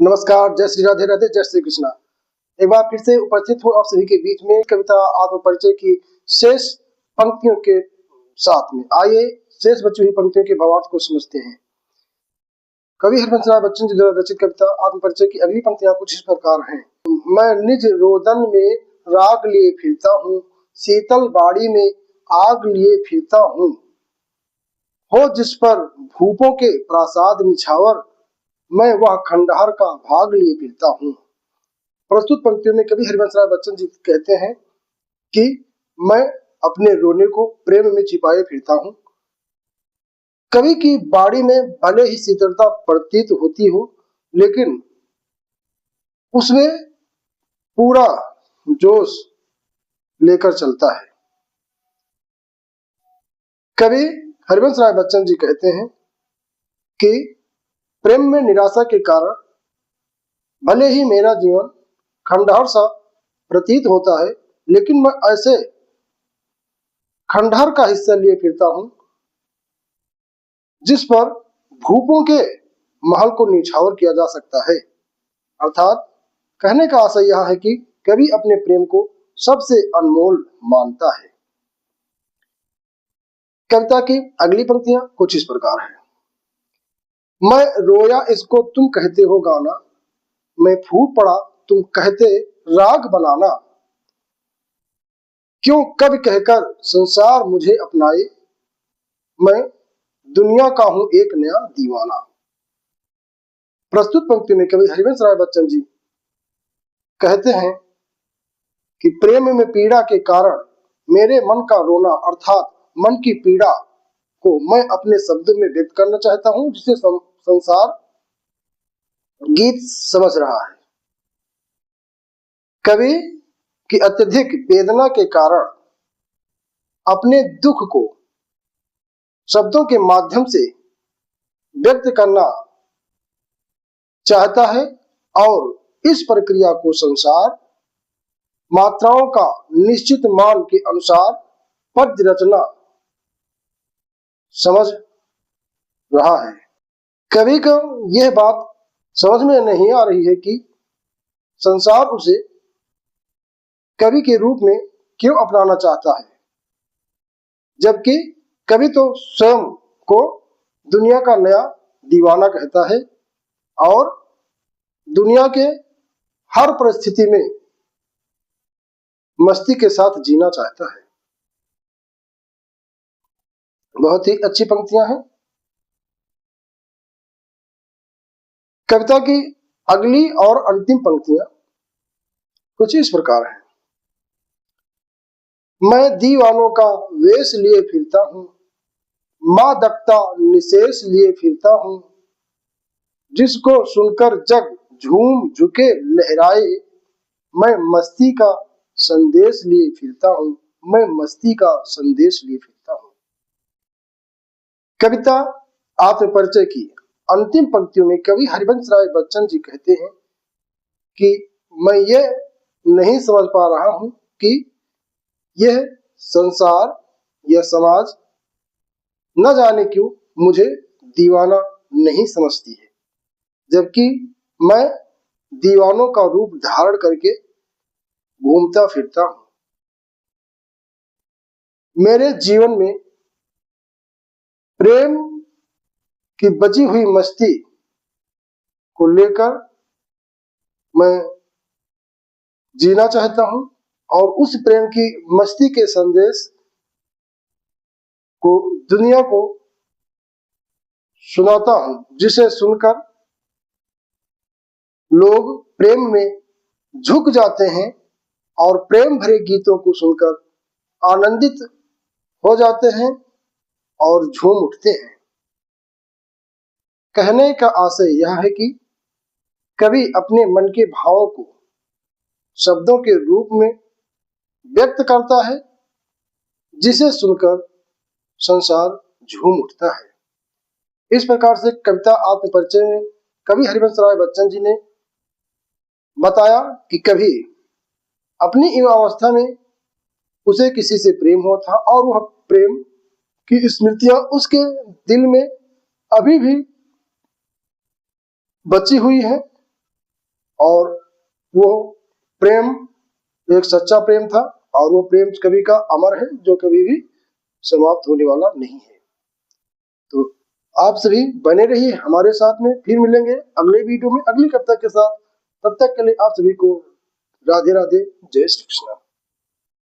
नमस्कार, जय श्री राधे राधे, जय श्री कृष्णा। एक बार फिर से उपस्थित हूँ आप सभी के बीच में कविता आत्म परिचय की शेष पंक्तियों के साथ में। आइए शेष बची हुई पंक्तियों के भावार्थ को समझते हैं। कवि हरिवंश राय बच्चन जी द्वारा रचित कविता आत्म परिचय की अगली पंक्तियां कुछ इस प्रकार हैं। मैं निज रोदन में राग लिए फिरता हूँ, शीतल बाड़ी में आग लिए फिरता हूँ, हो जिस पर भूपों के प्रासाद निछावर, मैं वह खंडहर का भाग लिए फिरता हूँ। प्रस्तुत पंक्तियों में कवि हरिवंश राय बच्चन जी कहते हैं कि मैं अपने रोने को प्रेम में छिपाए फिरता हूँ। कवि की बाड़ी में भले ही शीतलता प्रतीत होती हो, लेकिन उसमें पूरा जोश लेकर चलता है। कवि हरिवंश राय बच्चन जी कहते हैं कि प्रेम में निराशा के कारण भले ही मेरा जीवन खंडहर सा प्रतीत होता है, लेकिन मैं ऐसे खंडहर का हिस्सा लिए फिरता हूं जिस पर भूपों के महल को निछावर किया जा सकता है। अर्थात कहने का आशय यह है कि कवि अपने प्रेम को सबसे अनमोल मानता है। कविता की अगली पंक्तियां कुछ इस प्रकार हैं। मैं रोया इसको तुम कहते हो गाना, मैं फूट पड़ा तुम कहते राग बनाना, क्यों कवि कहकर संसार मुझे अपनाए, मैं दुनिया का हूं एक नया दीवाना। प्रस्तुत पंक्ति में कवि हरिवंश राय बच्चन जी कहते हैं कि प्रेम में पीड़ा के कारण मेरे मन का रोना अर्थात मन की पीड़ा को मैं अपने शब्दों में व्यक्त करना चाहता हूं, जिसे संसार गीत समझ रहा है। कवि की अत्यधिक वेदना के कारण अपने दुख को शब्दों के माध्यम से व्यक्त करना चाहता है और इस प्रक्रिया को संसार मात्राओं का निश्चित मान के अनुसार पद्य रचना समझ रहा है। कवि को यह बात समझ में नहीं आ रही है कि संसार उसे कवि के रूप में क्यों अपनाना चाहता है, जबकि कवि तो स्वयं को दुनिया का नया दीवाना कहता है और दुनिया के हर परिस्थिति में मस्ती के साथ जीना चाहता है। बहुत ही अच्छी पंक्तियां हैं। कविता की अगली और अंतिम पंक्तियां कुछ इस प्रकार हैं। मैं दीवानों का वेश लिए फिरता हूं, मादकता निशेष लिए फिरता हूं, जिसको सुनकर जग झूम झुके लहराए, मैं मस्ती का संदेश लिए फिरता हूं, मैं मस्ती का संदेश लिए फिरता हूं। कविता आत्म परिचय की अंतिम पंक्तियों में कवि हरिवंश राय बच्चन जी कहते हैं कि मैं ये नहीं समझ पा रहा हूं कि यह संसार यह समाज न जाने क्यों मुझे दीवाना नहीं समझती है, जबकि मैं दीवानों का रूप धारण करके घूमता फिरता हूं। मेरे जीवन में प्रेम की बची हुई मस्ती को लेकर मैं जीना चाहता हूं और उस प्रेम की मस्ती के संदेश को दुनिया को सुनाता हूं, जिसे सुनकर लोग प्रेम में झुक जाते हैं और प्रेम भरे गीतों को सुनकर आनंदित हो जाते हैं और झूम उठते हैं। कहने का आशय यह है कि कवि अपने मन के भावों को शब्दों के रूप में व्यक्त करता है, जिसे सुनकर संसार झूम उठता है। इस प्रकार से कविता आत्म परिचय में कवि हरिवंश राय बच्चन जी ने बताया कि कभी अपनी युवावस्था में उसे किसी से प्रेम हुआ था और वह प्रेम की स्मृतियां उसके दिल में अभी भी बची हुई है और वो प्रेम एक सच्चा प्रेम था, और वो प्रेम कवि का अमर है, जो कभी भी समाप्त होने वाला नहीं है। तो आप सभी बने रहिए हमारे साथ में, फिर मिलेंगे अगले वीडियो में अगली कविता के साथ। तब तक के लिए आप सभी को राधे राधे, जय श्री कृष्ण।